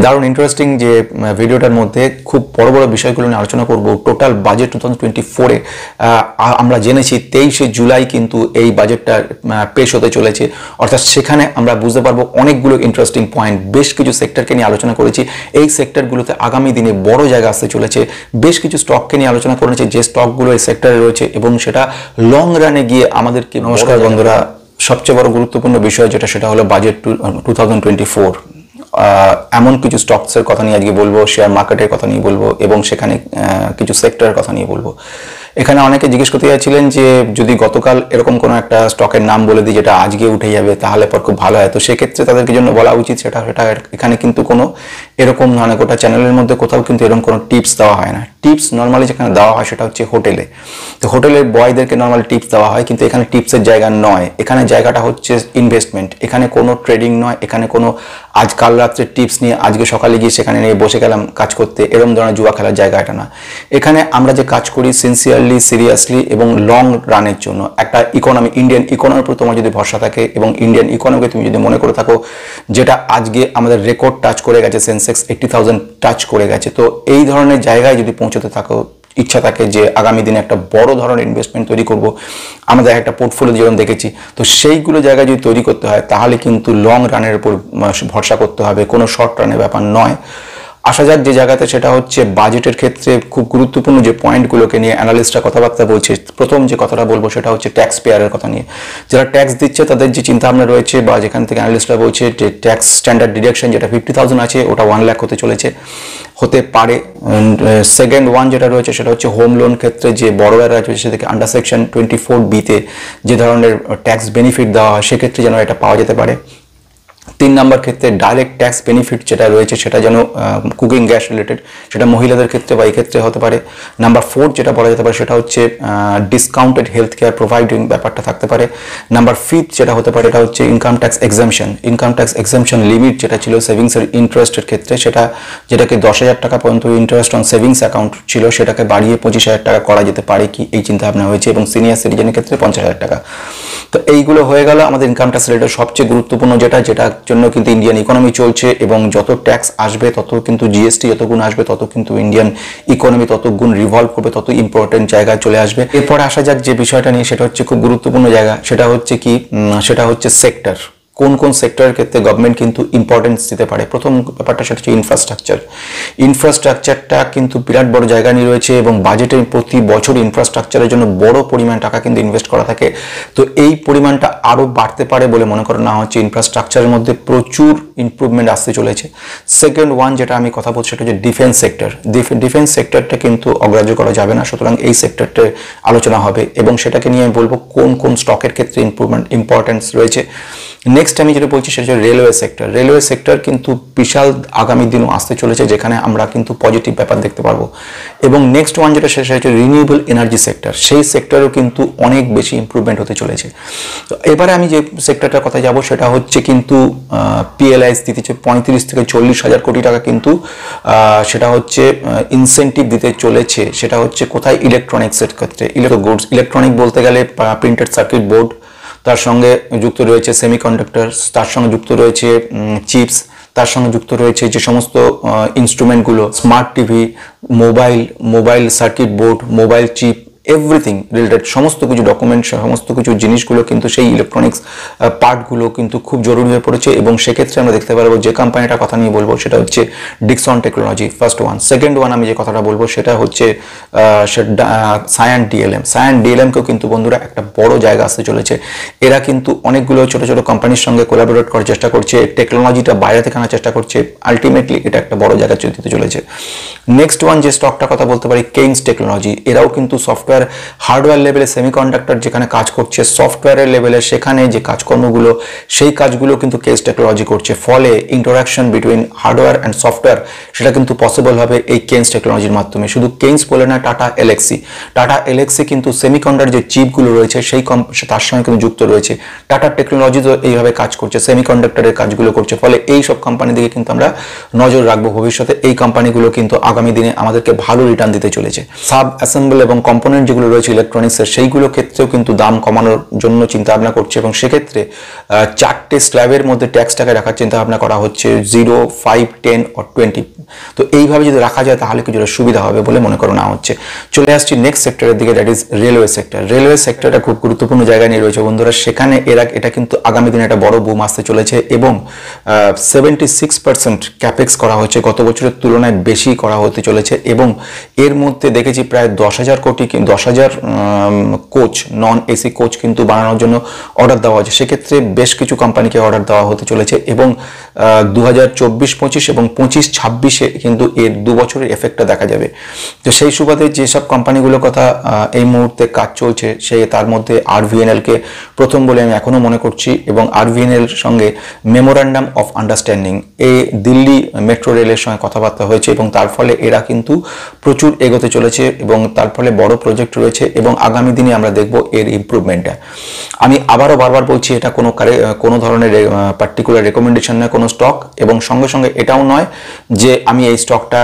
দারুণ ইন্টারেস্টিং যে ভিডিওটার মধ্যে খুব বড় বড় বিষয়গুলো নিয়ে আলোচনা করব। টোটাল বাজেট 2024-এ আমরা জেনেছি 23শে জুলাই কিন্তু এই বাজেটটা পেশ হতে চলেছে, অর্থাৎ সেখানে আমরা বুঝতে পারবো অনেকগুলো ইন্টারেস্টিং পয়েন্ট। বেশ কিছু সেক্টরকে নিয়ে আলোচনা করেছি, এই সেক্টরগুলোতে আগামী দিনে বড় জায়গা আসতে চলেছে। বেশ কিছু স্টককে নিয়ে আলোচনা করেছি যে স্টকগুলো এই সেক্টরে রয়েছে এবং সেটা লং রানে গিয়ে আমাদেরকে। নমস্কার বন্ধুরা, সবচেয়ে বড় গুরুত্বপূর্ণ বিষয় যেটা সেটা হলো বাজেট 2024। এমন কিছু স্টকসের কথা নিয়ে আজকে বলবো, শেয়ার মার্কেটের কথা নিয়ে বলবো এবং সেখানে কিছু সেক্টরের কথা নিয়ে বলবো। এখানে অনেকে জিজ্ঞেস করতে চাইছিলেন যে যদি গতকাল এরকম কোনো একটা স্টকের নাম বলে দিই যেটা আজকে উঠে যাবে তাহলে পর খুব ভালো হয়। তো সেক্ষেত্রে তাদেরকে জন্য বলা উচিত সেটা এখানে কিন্তু কোনো এরকম ধরনের গোটা চ্যানেলের মধ্যে কোথাও কিন্তু এরকম কোনো টিপস দেওয়া হয় না। টিপস নর্মালি যেখানে দেওয়া হয় সেটা হচ্ছে হোটেলে। তো হোটেলের বয়দেরকে নর্মালি টিপস দেওয়া হয়, কিন্তু এখানে টিপসের জায়গা নয়। এখানে জায়গাটা হচ্ছে ইনভেস্টমেন্ট। এখানে কোনো ট্রেডিং নয়, এখানে কোনো আজ কাল রাত্রে টিপস নিয়ে আজকে সকালে গিয়ে সেখানে নিয়ে বসে গেলাম কাজ করতে, এরকম ধরনের জুয়া খেলার জায়গা এটা না। এখানে আমরা যে কাজ করি সিনসিয়ারলি, সিরিয়াসলি এবং লং রানের জন্য একটা ইকোনমি, ইন্ডিয়ান ইকোনমির উপর তোমার যদি ভরসা থাকে এবং ইন্ডিয়ান ইকোনমিকে তুমি যদি মনে করে থাকো, যেটা আজকে আমাদের রেকর্ড টাচ করে গেছে, সেন্সেক্স 80,000 টাচ করে গেছে। তো এই ধরনের জায়গায় যদি পৌঁছতে থাকো, ইচ্ছা থাকে যে আগামী দিনে একটা বড় ধরনের ইনভেস্টমেন্ট তৈরি করব, আমাদের একটা পোর্টফোলিও যেরকম দেখেছি, তো সেইগুলো জায়গায় যদি তৈরি করতে হয় তাহলে কিন্তু লং রানের উপর ভরসা করতে হবে, কোনো শর্ট রানের ব্যাপার নয়। আসা যাক যে জায়গাতে, সেটা হচ্ছে বাজেটের ক্ষেত্রে খুব গুরুত্বপূর্ণ যে পয়েন্টগুলোকে নিয়ে অ্যানালিস্টরা কথাবার্তা বলছে। প্রথম যে কথাটা বলবো সেটা হচ্ছে ট্যাক্স পেয়ারের কথা নিয়ে। যারা ট্যাক্স দিচ্ছে তাদের যে চিন্তাভাবনা রয়েছে বা যেখান থেকে অ্যানালিস্টরা বলছে যে ট্যাক্স স্ট্যান্ডার্ড ডিডাকশন যেটা 50,000 আছে ওটা 1 লাখ হতে চলেছে, হতে পারে। সেকেন্ড ওয়ান যেটা রয়েছে সেটা হচ্ছে হোম লোন ক্ষেত্রে যে বড়রা রয়েছে সেটাকে আন্ডার সেকশন 24B-তে যে ধরনের ট্যাক্স বেনিফিট দেওয়া হয় সেক্ষেত্রে যেন এটা পাওয়া যেতে পারে। 3 নম্বর ক্ষেত্রে ডাইরেক্ট ট্যাক্স বেনিফিট যেটা রয়েছে সেটা যেন কুকিং গ্যাস রিলেটেড, সেটা মহিলাদের ক্ষেত্রে বা এই ক্ষেত্রে হতে পারে। নাম্বার 4 যেটা বলা যেতে পারে সেটা হচ্ছে ডিসকাউন্টেড হেলথ কেয়ার প্রোভাইডিং ব্যাপারটা থাকতে পারে। নাম্বার 5 যেটা হতে পারে এটা হচ্ছে income tax exemption. Income tax exemption limit যেটা ছিল সেভিংসের ইন্টারেস্টের ক্ষেত্রে, সেটা যেটাকে 10,000 টাকা পর্যন্ত ইন্টারেস্ট অন সেভিংস অ্যাকাউন্ট ছিল সেটাকে বাড়িয়ে 25,000 টাকা করা যেতে পারে কি, এই চিন্তা ভাবনা হয়েছে। এবং সিনিয়র সিটিজেনের ক্ষেত্রে 50,000 টাকা। তো এইগুলো হয়ে গেল আমাদের ইনকাম ট্যাক্স রিলেটেড সবচেয়ে গুরুত্বপূর্ণ যেটার জন্য কিন্তু ইন্ডিয়ান ইকোনমি চলছে, এবং যত ট্যাক্স আসবে তত কিন্তু জিএসটি যত গুণ আসবে তত কিন্তু ইন্ডিয়ান ইকোনমি তত গুণ রিভলভ করবে, তত ইম্পর্টেন্ট জায়গায় চলে আসবে। এরপরে আসা যাক যে বিষয়টা নিয়ে, সেটা হচ্ছে খুব গুরুত্বপূর্ণ জায়গা, সেটা হচ্ছে কি, সেটা হচ্ছে সেক্টর। কোন কোন সেক্টরের ক্ষেত্রে গভর্নমেন্ট কিন্তু ইম্পর্টেন্স দিতে পারে। প্রথম ব্যাপারটা সেটা হচ্ছে ইনফ্রাস্ট্রাকচার। ইনফ্রাস্ট্রাকচারটা কিন্তু বিরাট বড় জায়গা নিয়ে রয়েছে এবং বাজেটে প্রতি বছর ইনফ্রাস্ট্রাকচারের জন্য বড় পরিমাণ টাকা কিন্তু ইনভেস্ট করা থাকে। তো এই পরিমাণটা আরও বাড়তে পারে বলে মনে করা না হচ্ছে। ইনফ্রাস্ট্রাকচারের মধ্যে প্রচুর ইমপ্রুভমেন্ট আসতে চলেছে। সেকেন্ড ওয়ান যেটা আমি কথা বলছি সেটা হচ্ছে ডিফেন্স সেক্টর। ডিফেন্স সেক্টরটা কিন্তু অগ্রাহ্য করা যাবে না, সুতরাং এই সেক্টরটা আলোচনা হবে এবং সেটাকে নিয়ে আমি বলবো কোন কোন স্টকের ক্ষেত্রে ইম্পর্টেন্স রয়েছে। নেক্সট আমি যেটা বলছি সেটা হচ্ছে রেলওয়ে সেক্টর। রেলওয়ে সেক্টর কিন্তু বিশাল আগামী দিনও আসতে চলেছে, যেখানে আমরা কিন্তু পজিটিভ ব্যাপার দেখতে পারবো। এবং নেক্সট ওয়ান যেটা সেটা হচ্ছে রিনিউয়েবল এনার্জি সেক্টর। সেই সেক্টরেও কিন্তু অনেক বেশি ইম্প্রুভমেন্ট হতে চলেছে। তো এবারে আমি যে সেক্টরটার কথা যাব সেটা হচ্ছে কিন্তু পিএলআইস দিতেছে 35 থেকে 40 হাজার কোটি টাকা কিন্তু সেটা হচ্ছে ইনসেন্টিভ দিতে চলেছে। সেটা হচ্ছে কোথায়, ইলেকট্রনিক্সের ক্ষেত্রে। ইলেকট্রনিক বলতে গেলে প্রিন্টেড সার্কিট বোর্ড, তার সঙ্গে যুক্ত রয়েছে সেমিকন্ডাক্টরস, তার সঙ্গে যুক্ত রয়েছে চিপস, তার সঙ্গে যুক্ত রয়েছে যে সমস্ত ইনস্ট্রুমেন্টগুলো, smart TV, mobile circuit board, mobile chip, everything related সমস্ত কিছু ডকুমেন্ট, সমস্ত কিছু জিনিসগুলো কিন্তু সেই ইলেকট্রনিক্স পার্টগুলো কিন্তু খুব জরুরি হয়ে পড়েছে। এবং সেক্ষেত্রে আমরা দেখতে পারবো যে কোম্পানিটার কথা নিয়ে বলবো সেটা হচ্ছে Dixon technology, first one. Second one আমি যে কথাটা বলবো সেটা হচ্ছে সায়ান ডিএলএম। সায়ান ডিএলএমকেও কিন্তু বন্ধুরা একটা বড় জায়গা আসতে চলেছে। এরা কিন্তু অনেকগুলো ছোট ছোট কোম্পানির সঙ্গে কোলাবোরেট করার চেষ্টা করছে, টেকনোলজিটা বাইরে থেকে আনার চেষ্টা করছে, আলটিমেটলি এটা একটা বড় জায়গা দিতে চলেছে। নেক্সট ওয়ান যে স্টকটার কথা বলতে পারি, কেইন্স টেকনোলজি। এরাও কিন্তু সফটওয়্যার, হার্ডওয়্যার লেভেলে সেমিকন্ডাক্টর যেখানে কাজ করছে, সফটওয়্যারের লেভেলে সেখানে যে কাজকর্মগুলো সেই কাজগুলো কিন্তু কেইন্স টেকনোলজি করছে। ফলে interaction between hardware and software সেটা কিন্তু পসিবল হবে এই কেইন্স টেকনোলজির মাধ্যমে। শুধু কেইন্স বলে না, টাটা এলএক্সি কিন্তু সেমিকন্ডাক্টর যে চিপগুলো রয়েছে সেই তার সঙ্গে কিন্তু যুক্ত রয়েছে। টাটা টেকনোলজি তো এইভাবে কাজ করছে, সেমিকন্ডাক্টরের কাজগুলো করছে। ফলে এই সব কোম্পানি দিকে কিন্তু আমরা নজর রাখবো ভবিষ্যতে। এই কোম্পানিগুলো কিন্তু আগামী দিনে আমাদেরকে ভালো রিটার্ন দিতে চলেছে। সাব অ্যাসেম্বল এবং কম্পোনেন্ট কম্পোনেন্ট যেগুলো রয়েছে ইলেকট্রনিক্সের সেইগুলো ক্ষেত্রেও কিন্তু দাম কমানোর জন্য চিন্তা ভাবনা করছে এবং সেক্ষেত্রে 4টে স্ল্যাবের মধ্যে ট্যাক্সটাকে রাখার চিন্তা ভাবনা করা হচ্ছে 0, 5, 10 or 20। তো এইভাবে যদি রাখা যায় তাহলে কিছুটা সুবিধা হবে বলে মনে করা হচ্ছে। চলে আসছি নেক্সট সেক্টরের দিকে, that is railway sector. Railway সেক্টরটা খুব গুরুত্বপূর্ণ জায়গায় নিয়ে রয়েছে বন্ধুরা। সেখানে এটা কিন্তু আগামী দিনে একটা বড় বুম আসতে চলেছে এবং 76% ক্যাপেক্স করা হচ্ছে, গত বছরের তুলনায় বেশি করা হতে চলেছে এবং এর মধ্যে দেখেছি প্রায় 10,000 কোটি, 10,000 কোচ, নন এসি কোচ কিন্তু বানানোর জন্য অর্ডার দেওয়া হচ্ছে। সেক্ষেত্রে বেশ কিছু কোম্পানিকে অর্ডার দেওয়া হতে চলেছে এবং 2024-25 এবং 25-26-এ কিন্তু এর 2 বছরের এফেক্টটা দেখা যাবে। তো সেই সুবাদে যেসব কোম্পানিগুলোর কথা এই মুহূর্তে কাজ চলছে তার মধ্যে আরভিএনএলকে প্রথম বলে আমি এখনও মনে করছি এবং আরভিএনএল সঙ্গে memorandum of understanding Delhi metro রেলের সঙ্গে কথাবার্তা হয়েছে এবং তার ফলে এরা কিন্তু প্রচুর এগোতে চলেছে এবং তার ফলে বড় প্রজেক্ট রয়েছে এবং আগামী দিনে আমরা দেখব এর ইমপ্রুভমেন্টটা। আমি আবারও বারবার বলছি, এটা কোনো ধরনের পার্টিকুলার রেকমেন্ডেশন নয় কোনো স্টক, এবং সঙ্গে সঙ্গে এটাও নয় যে আমি এই স্টকটা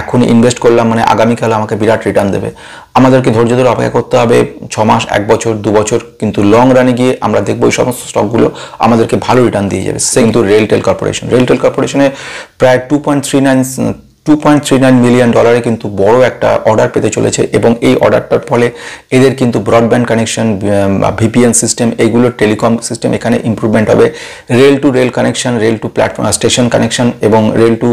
এখন ইনভেস্ট করলাম মানে আগামীকাল আমাকে বিরাট রিটার্ন দেবে। আমাদেরকে ধৈর্য ধরে অপেক্ষা করতে হবে 6 মাস, 1 বছর, 2 বছর, কিন্তু লং রানে গিয়ে আমরা দেখবো এই সমস্ত স্টকগুলো আমাদেরকে ভালো রিটার্ন দিয়ে যাবে। সে কিন্তু রেলটেল কর্পোরেশনে প্রায় $2.39 মিলিয়ন কিন্তু বড় একটা অর্ডার পেতে চলেছে এবং এই অর্ডারটার ফলে এদের কিন্তু ব্রডব্যান্ড কানেকশন, ভিপিএন সিস্টেম, এইগুলোর টেলিকম সিস্টেম এখানে ইমপ্রুভমেন্ট হবে। Rail to rail connection, rail to platform station connection এবং রেল টু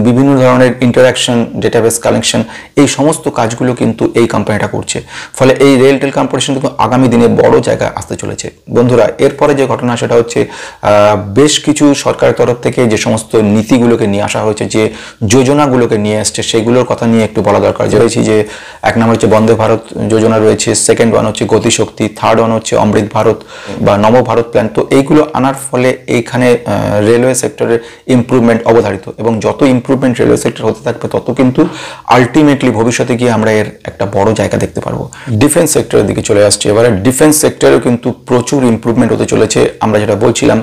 বিভিন্ন ধরনের ইন্টারাকশন, ডেটাবেস কানেকশন, এই সমস্ত কাজগুলো কিন্তু এই কোম্পানিটা করছে। ফলে এই রেলটেল কর্পোরেশন কিন্তু আগামী দিনে বড় জায়গায় আসতে চলেছে। বন্ধুরা, এরপরে যে ঘটনা সেটা হচ্ছে বেশ কিছু সরকারের তরফ থেকে যে সমস্ত নীতিগুলোকে নিয়ে আসা হয়েছে, যে যোজনাগুলোকে নিয়ে আসছে, সেগুলোর কথা নিয়ে একটু বলা দরকার। যেহেতু যে 1 নম্বর হচ্ছে বন্দে ভারত যোজনা রয়েছে, সেকেন্ড ওয়ান হচ্ছে গতিশক্তি, থার্ড ওয়ান হচ্ছে অমৃত ভারত বা নব ভারত প্ল্যান। তো এইগুলো আনার ফলে এইখানে রেলওয়ে সেক্টরের ইমপ্রুভমেন্ট অবধারিত এবং যত ইমপ্রুভমেন্ট রেলওয়ে সেক্টর হতে থাকবে তত কিন্তু আলটিমেটলি ভবিষ্যতে গিয়ে আমরা এর একটা বড় জায়গা দেখতে পারবো। ডিফেন্স সেক্টরের দিকে চলে আসছে এবারে। ডিফেন্স সেক্টরেও কিন্তু প্রচুর ইমপ্রুভমেন্ট হতে চলেছে। আমরা যেটা বলছিলাম,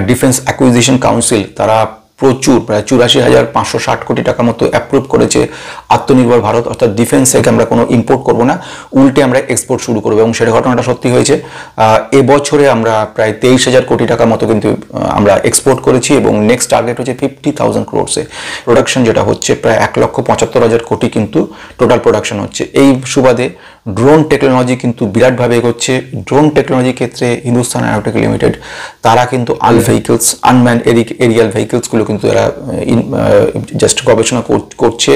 ডিফেন্স অ্যাকুইজিশন কাউন্সিল তারা প্রচুর প্রায় 84,560 কোটি টাকা মতো অ্যাপ্রুভ করেছে আত্মনির্ভর ভারত, অর্থাৎ ডিফেন্স থেকে আমরা কোনো ইম্পোর্ট করব না, উল্টে আমরা এক্সপোর্ট শুরু করবো এবং সেটা ঘটনাটা সত্যি হয়েছে। এবছরে আমরা প্রায় 23,000 কোটি টাকা মতো কিন্তু আমরা এক্সপোর্ট করেছি এবং নেক্সট টার্গেট হচ্ছে 50,000 ক্রোর্সে। প্রোডাকশন যেটা হচ্ছে প্রায় 1,75,000 কোটি কিন্তু টোটাল প্রোডাকশন হচ্ছে। এই সুবাদে ড্রোন টেকনোলজি কিন্তু বিরাটভাবে এগোচ্ছে। ড্রোন টেকনোলজির ক্ষেত্রে হিন্দুস্তান অ্যারোনটিক্যাল লিমিটেড তারা কিন্তু আনম্যান এরিয়াল ভেহিকলসগুলো কিন্তু এরা জাস্ট গবেষণা করছে,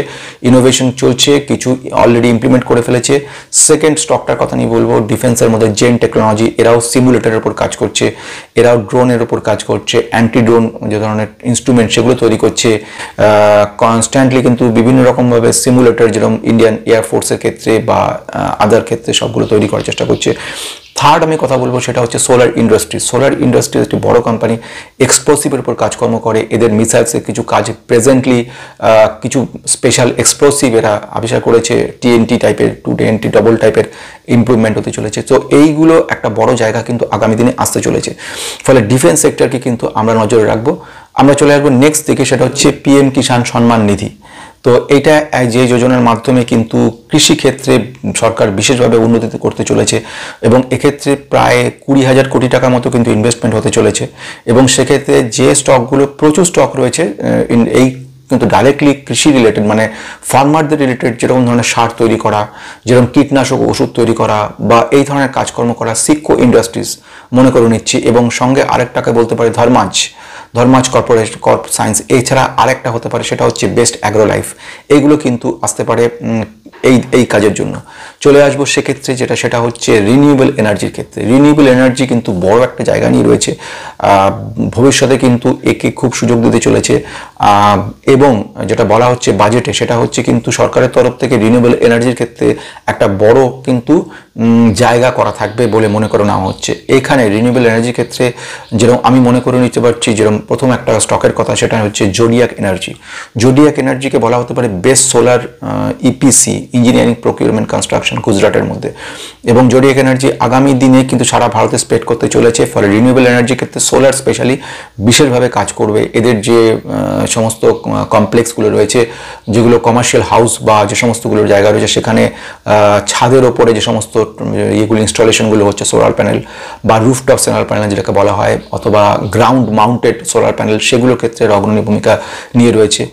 ইনোভেশন চলছে, কিছু অলরেডি ইমপ্লিমেন্ট করে ফেলেছে। সেকেন্ড স্টকটার কথা নিয়ে বলবো, ডিফেন্সের মধ্যে জেন টেকনোলজি, এরাও সিমুলেটরের উপর কাজ করছে, এরাও ড্রোনের উপর কাজ করছে, অ্যান্টি ড্রোন যে ধরনের ইনস্ট্রুমেন্ট সেগুলো তৈরি করছে কনস্ট্যান্টলি, কিন্তু বিভিন্ন রকমভাবে সিমুলেটর যেরকম ইন্ডিয়ান এয়ারফোর্সের ক্ষেত্রে বা আদার ক্ষেত্রে সবগুলো তৈরি করার চেষ্টা করছে। থার্ড আমি কথা বলবো সেটা হচ্ছে সোলার ইন্ডাস্ট্রি একটি বড় কোম্পানি, এক্সপ্লোসিভের উপর কাজকর্ম করে। এদের মিসাইলসের কিছু কাজ প্রেজেন্টলি কিছু স্পেশাল এক্সপ্লোসিভ এরা আবিষ্কার করেছে, TNT টাইপের, 2TNT ডবল টাইপের ইমপ্রুভমেন্ট হতে চলেছে। তো এইগুলো একটা বড় জায়গা কিন্তু আগামী দিনে আসতে চলেছে। ফলে ডিফেন্স সেক্টরকে কিন্তু আমরা নজরে রাখবো। আমরা চলে আসবো নেক্সট দিকে, সেটা হচ্ছে PM কিষাণ সম্মান নিধি। তো এটা যে যোজনার মাধ্যমে কিন্তু কৃষিক্ষেত্রে সরকার বিশেষভাবে উন্নতি করতে চলেছে এবং এক্ষেত্রে প্রায় 20,000 কোটি টাকা মতো কিন্তু ইনভেস্টমেন্ট হতে চলেছে এবং সেক্ষেত্রে যে স্টকগুলো প্রচুর স্টক রয়েছে এই কিন্তু ডাইরেক্টলি কৃষি রিলেটেড, মানে ফার্মারদের রিলেটেড, যেরকম ধরনের সার তৈরি করা, যেরকম কীটনাশক ওষুধ তৈরি করা বা এই ধরনের কাজকর্ম করা, সিকো ইন্ডাস্ট্রিজ মনে করে নিচ্ছি এবং সঙ্গে আরেকটাকে বলতে পারি ধর্মাজ কর্প সায়েন্স। এছাড়া আরেকটা হতে পারে সেটা হচ্ছে বেস্ট অ্যাগ্রো লাইফ। এইগুলো কিন্তু আসতে পারে এই কাজের জন্য। চলে আসবো সেক্ষেত্রে সেটা হচ্ছে রিনিউয়েবল এনার্জির ক্ষেত্রে। রিনিউয়েবল এনার্জি কিন্তু বড় একটা জায়গা নিয়ে রয়েছে, ভবিষ্যতে কিন্তু একে খুব সুযোগ দিতে চলেছে এবং যেটা বলা হচ্ছে বাজেটে সেটা হচ্ছে কিন্তু সরকারের তরফ থেকে রিনিউয়েবল এনার্জির ক্ষেত্রে একটা বড় কিন্তু জায়গা করা থাকবে বলে মনে করে নেওয়া হচ্ছে। এখানে রিনিউয়েবল এনার্জির ক্ষেত্রে যেরকম আমি মনে করে নিতে পারছি, যেরকম প্রথম একটা স্টকের কথা সেটা হচ্ছে জোডিয়াক এনার্জিকে বলা হতে পারে best solar EPC, engineering procurement construction, গুজরাটের মধ্যে। এবং জোডিয়াক এনার্জি আগামী দিনে কিন্তু সারা ভারতে স্প্রেড করতে চলেছে। ফলে রিনিউয়েবল এনার্জির ক্ষেত্রে সোলার স্পেশালি বিশেষভাবে কাজ করবে। এদের যে সমস্ত কমপ্লেক্সগুলো রয়েছে, যেগুলো কমার্শিয়াল হাউস বা যে সমস্তগুলোর জায়গা রয়েছে, সেখানে ছাদের ওপরে যে সমস্ত ইয়েগুলো ইনস্টলেশনগুলো হচ্ছে সোলার প্যানেল বা রুফটপ সোলার প্যানেল যেটাকে বলা হয়, অথবা গ্রাউন্ড মাউন্টেড সোলার প্যানেল, সেগুলোর ক্ষেত্রে অগ্রণী ভূমিকা নিয়ে রয়েছে।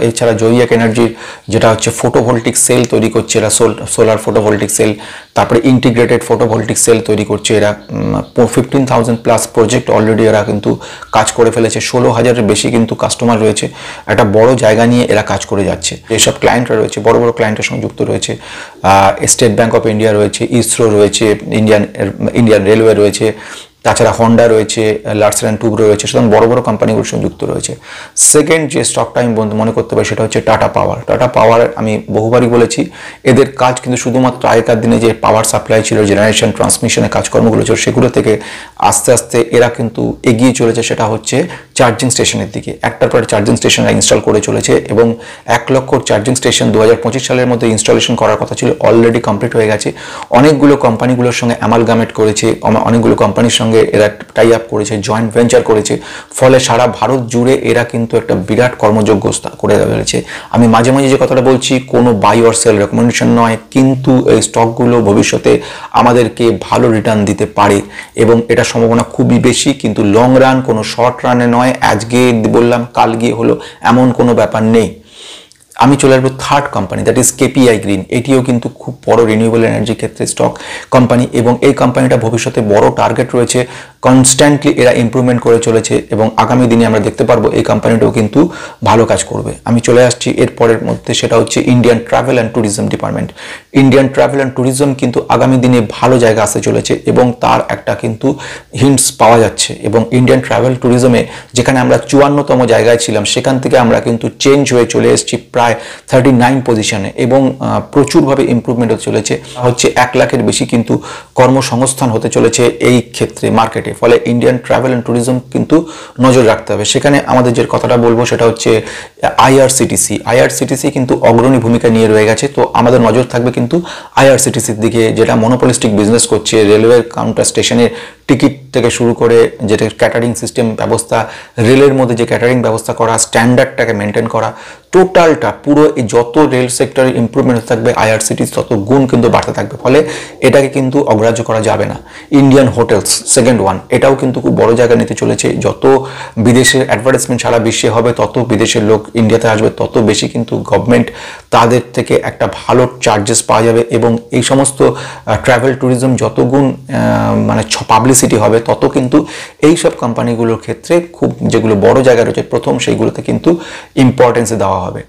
এছাড়া জোইয়াক এনার্জির যেটা হচ্ছে ফটোভোল্টিক সেল তৈরি করছে এরা, সোলার ফটোভোল্টিক সেল, তারপরে ইন্টিগ্রেটেড ফটোভোল্টিক সেল তৈরি করছে এরা। 15,000 প্লাস প্রজেক্ট অলরেডি এরা কিন্তু কাজ করে ফেলেছে। 16,000-এর বেশি কিন্তু কাস্টমার রয়েছে। একটা বড় জায়গা নিয়ে এরা কাজ করে যাচ্ছে। যেসব ক্লায়েন্টরা রয়েছে, বড় বড় ক্লায়েন্টের সঙ্গে যুক্ত রয়েছে, স্টেট ব্যাঙ্ক অফ ইন্ডিয়া রয়েছে, ইসরো রয়েছে, ইন্ডিয়ান রেলওয়ে রয়েছে, তাছাড়া হন্ডা রয়েছে, লার্সেন অ্যান্ড টুব্রো রয়েছে, সুতরাং বড় বড় কোম্পানিগুলোর সঙ্গে যুক্ত রয়েছে। সেকেন্ড যে স্টকটা আমি মনে করতে পারি সেটা হচ্ছে টাটা পাওয়ার। টাটা পাওয়ার আমি বহুবারই বলেছি, এদের কাজ কিন্তু শুধুমাত্র আগেকার দিনে যে পাওয়ার সাপ্লাই ছিল, জেনারেশন ট্রান্সমিশনের কাজকর্মগুলো ছিল, সেগুলো থেকে আস্তে আস্তে এরা কিন্তু এগিয়ে চলেছে, সেটা হচ্ছে চার্জিং স্টেশনের দিকে। একটার পর চার্জিং স্টেশন ইনস্টল করে চলেছে এবং 1 লক্ষ চার্জিং স্টেশন 2025 সালের মধ্যে ইনস্টলেশন করার কথা ছিল, অলরেডি কমপ্লিট হয়ে গেছে। অনেকগুলো কোম্পানিগুলোর সঙ্গে অ্যামালগামেট করেছে, অনেকগুলো কোম্পানির সঙ্গে এরা টাই আপ করেছে, জয়েন্ট ভেঞ্চার করেছে, ফলে সারা ভারত জুড়ে এরা কিন্তু একটা বিরাট কর্মযোগ্য করে ফেলেছে। আমি মাঝে মাঝে যে কথাটা বলছি, কোনো বাই অর সেল রেকমেন্ডেশন নয়, কিন্তু এই স্টকগুলো ভবিষ্যতে আমাদেরকে ভালো রিটার্ন দিতে পারে এবং এটা সম্ভাবনা খুবই বেশি, কিন্তু লং রান, কোনো শর্ট রানে নয়। আজকে বললাম কাল গিয়ে হলো এমন কোনো ব্যাপার নেই। আমি চলে আসবো third company, that is KPI green. এটিও কিন্তু খুব বড় রিনিউয়েবল এনার্জি ক্ষেত্রে স্টক কোম্পানি এবং এই কোম্পানিটা ভবিষ্যতে বড় টার্গেট রয়েছে। কনস্ট্যান্টলি এরা ইমপ্রুভমেন্ট করে চলেছে এবং আগামী দিনে আমরা দেখতে পারবো এই কোম্পানিটাও কিন্তু ভালো কাজ করবে। আমি চলে আসছি এরপরের মধ্যে, সেটা হচ্ছে Indian travel and tourism department. Indian travel and tourism কিন্তু আগামী দিনে ভালো জায়গা আসতে চলেছে এবং তার একটা কিন্তু হিন্টস পাওয়া যাচ্ছে। এবং ইন্ডিয়ান ট্রাভেল ট্যুরিজমে যেখানে আমরা 54তম জায়গায় ছিলাম, সেখান থেকে আমরা কিন্তু চেঞ্জ হয়ে চলে এসেছি প্রায় 39 পজিশনে এবং প্রচুরভাবে ইমপ্রুভমেন্ট হতে চলেছে। হচ্ছে 1 লাখের বেশি কিন্তু কর্মসংস্থান হতে চলেছে এই ক্ষেত্রে মার্কেটে। ফলে ইন্ডিয়ান ট্রাভেল অ্যান্ড ট্যুরিজম কিন্তু নজর রাখতে হবে। সেখানে আমাদের যে কথাটা বলবো সেটা হচ্ছে আইআরসিটিসি। আইআরসিটিসি কিন্তু অগ্রণী ভূমিকা নিয়ে রয়ে গেছে, তো আমাদের নজর থাকবে কিন্তু আইআরসিটিসির দিকে, যেটা মনোপলিস্টিক বিজনেস করছে। রেলওয়ে কাউন্টার স্টেশনের টিকিট থেকে শুরু করে যেটা ক্যাটারিং সিস্টেম ব্যবস্থা, রেলের মধ্যে যে ক্যাটারিং ব্যবস্থা করা, স্ট্যান্ডার্ডটাকে মেনটেন করা, টোটালটা পুরো এই যত রেল সেক্টরে ইমপ্রুভমেন্ট হতে থাকবে, আইআরসিটিসি তত গুণ কিন্তু বাড়তে থাকবে। ফলে এটাকে কিন্তু অগ্রাহ্য করা যাবে না। ইন্ডিয়ান হোটেলস সেকেন্ড ওয়ান, এটাও কিন্তু খুব বড় জায়গা নিতে চলেছে। যত বিদেশের অ্যাডভার্টাইজমেন্ট সারা বিশ্বে হবে, তত বিদেশের লোক ইন্ডিয়াতে আসবে, তত বেশি কিন্তু গভর্নমেন্ট তাদের থেকে একটা ভালো চার্জেস পাওয়া যাবে এবং এই সমস্ত ট্রাভেল ট্যুরিজম যত গুণ মানে পাবলিসিটি হবে, তত কিন্তু এই সব কোম্পানিগুলোর ক্ষেত্রে খুব যেগুলো বড় জায়গা রয়েছে প্রথম, সেইগুলোতে কিন্তু ইম্পর্টেন্স দেওয়া হবে।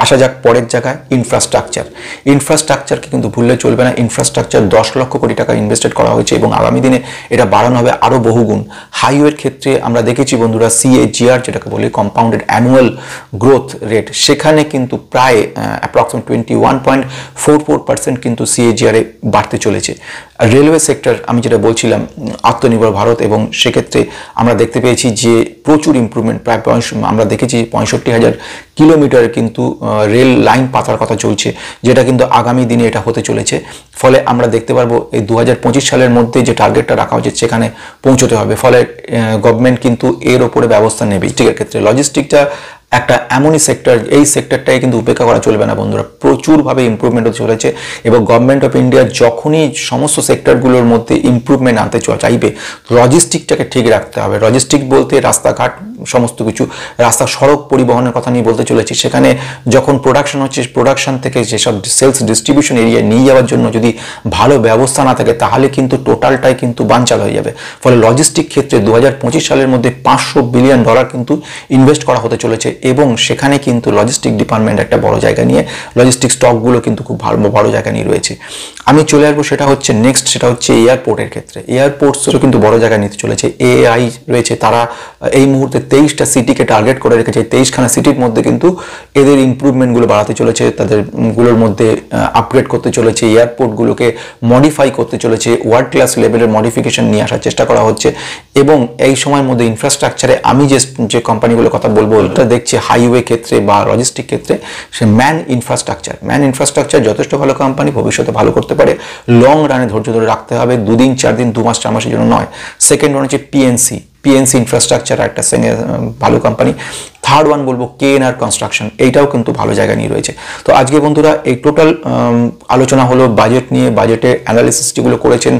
আসা যাক পরের জায়গায়, ইনফ্রাস্ট্রাকচার। ইনফ্রাস্ট্রাকচারকে কিন্তু ভুললে চলবে না। ইনফ্রাস্ট্রাকচার 10 লক্ষ কোটি টাকা ইনভেস্টেড করা হয়েছে এবং আগামী দিনে এটা বাড়ানো হবে আরও বহুগুণ। হাইওয়ের ক্ষেত্রে আমরা দেখেছি বন্ধুরা, সিএজিআর যেটাকে বলি, কম্পাউন্ডেড অ্যানুয়াল গ্রোথ রেট, সেখানে কিন্তু প্রায় অ্যাপ্রক্সিমেট 21.44% কিন্তু সিএজিআরে বাড়তে চলেছে। রেলওয়ে সেক্টর আমি যেটা বলছিলাম, আত্মনির্ভর ভারত, এবং সেক্ষেত্রে আমরা দেখতে পেয়েছি যে প্রচুর ইমপ্রুভমেন্ট। প্রায় আমরা দেখেছি 65,000 কিলোমিটার কিন্তু রেল লাইন পাতার কথা চলছে, যেটা কিন্তু আগামী দিনে এটা হতে চলেছে। ফলে আমরা দেখতে পারবো এই 2025 সালের মধ্যে যে টার্গেটটা রাখা হচ্ছে সেখানে পৌঁছতে হবে। ফলে গভর্নমেন্ট কিন্তু এর ওপরে ব্যবস্থা নেবে। লজিস্টিকের ক্ষেত্রে লজিস্টিকটা একটা এমনই সেক্টর, এই সেক্টরটাই কিন্তু উপেক্ষা করা চলবে না বন্ধুরা। প্রচুরভাবে ইমপ্রুভমেন্ট হতে চলেছে এবং গভর্নমেন্ট অফ ইন্ডিয়া যখনই সমস্ত সেক্টরগুলোর মধ্যে ইমপ্রুভমেন্ট আনতে চাইবে, লজিস্টিকটাকে ঠিক রাখতে হবে। লজিস্টিক বলতে রাস্তাঘাট, সমস্ত কিছু, রাস্তা সড়ক পরিবহনের কথা নিয়ে বলতে চলেছি। সেখানে যখন প্রোডাকশন হচ্ছে, প্রোডাকশন থেকে যেসব সেলস ডিস্ট্রিবিউশন এরিয়া নিয়ে যাওয়ার জন্য যদি ভালো ব্যবস্থা না থাকে, তাহলে কিন্তু টোটালটাই কিন্তু বানচাল হয়ে যাবে। ফলে লজিস্টিক ক্ষেত্রে 2025 সালের মধ্যে $500 বিলিয়ন কিন্তু ইনভেস্ট করা হতে চলেছে এবং সেখানে কিন্তু লজিস্টিক ডিপার্টমেন্ট একটা বড় জায়গা নিয়ে, লজিস্টিক স্টকগুলো কিন্তু খুব বড় জায়গা নিয়ে রয়েছে। আমি চলে আসবো সেটা হচ্ছে নেক্সট, সেটা হচ্ছে এয়ারপোর্টের ক্ষেত্রে। এয়ারপোর্টসও কিন্তু বড় জায়গা নিতে চলেছে। এআই রয়েছে, তারা এই মুহূর্তে 23টা সিটিকে টার্গেট করে রেখেছে। 23খানা সিটির মধ্যে কিন্তু এদের ইমপ্রুভমেন্টগুলো বাড়াতে চলেছে, তাদের গুলোর মধ্যে আপগ্রেড করতে চলেছে, এয়ারপোর্টগুলোকে মডিফাই করতে চলেছে, ওয়ার্ল্ড ক্লাস লেভেলের মডিফিকেশন নিয়ে আসার চেষ্টা করা হচ্ছে। এবং এই সময়ের মধ্যে ইনফ্রাস্ট্রাকচারে আমি যে কোম্পানিগুলোর কথা বলবো, ওটা দেখছি হাইওয়ে ক্ষেত্রে বা লজিস্টিক ক্ষেত্রে, সে ম্যান ইনফ্রাস্ট্রাকচার যথেষ্ট ভালো কোম্পানি, ভবিষ্যতে ভালো করতে পারে। লং রানে ধৈর্য ধরে রাখতে হবে, 2 দিন 4 দিন 2 মাস 4 মাসের জন্য নয়। সেকেন্ড ওয়ান হচ্ছে পিএনসি। পিএনসি ইনফ্রাস্ট্রাকচার একটা ভালো কোম্পানি। থার্ড ওয়ান বলবো কেএনআর কনস্ট্রাকশন, এইটাও কিন্তু ভালো জায়গায় নিয়ে রয়েছে। তো আজকে বন্ধুরা এই টোটাল আলোচনা হলো বাজেট নিয়ে, বাজেটে অ্যানালিসিস যেগুলো করেছেন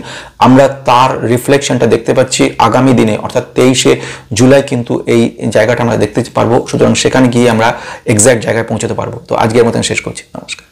আমরা তার রিফ্লেকশনটা দেখতে পাচ্ছি আগামী দিনে, অর্থাৎ 23শে জুলাই কিন্তু এই জায়গাটা আমরা দেখতে পারবো। সুতরাং সেখানে গিয়ে আমরা এক্স্যাক্ট জায়গায় পৌঁছতে পারবো। তো আজকের মতন শেষ করছি, নমস্কার।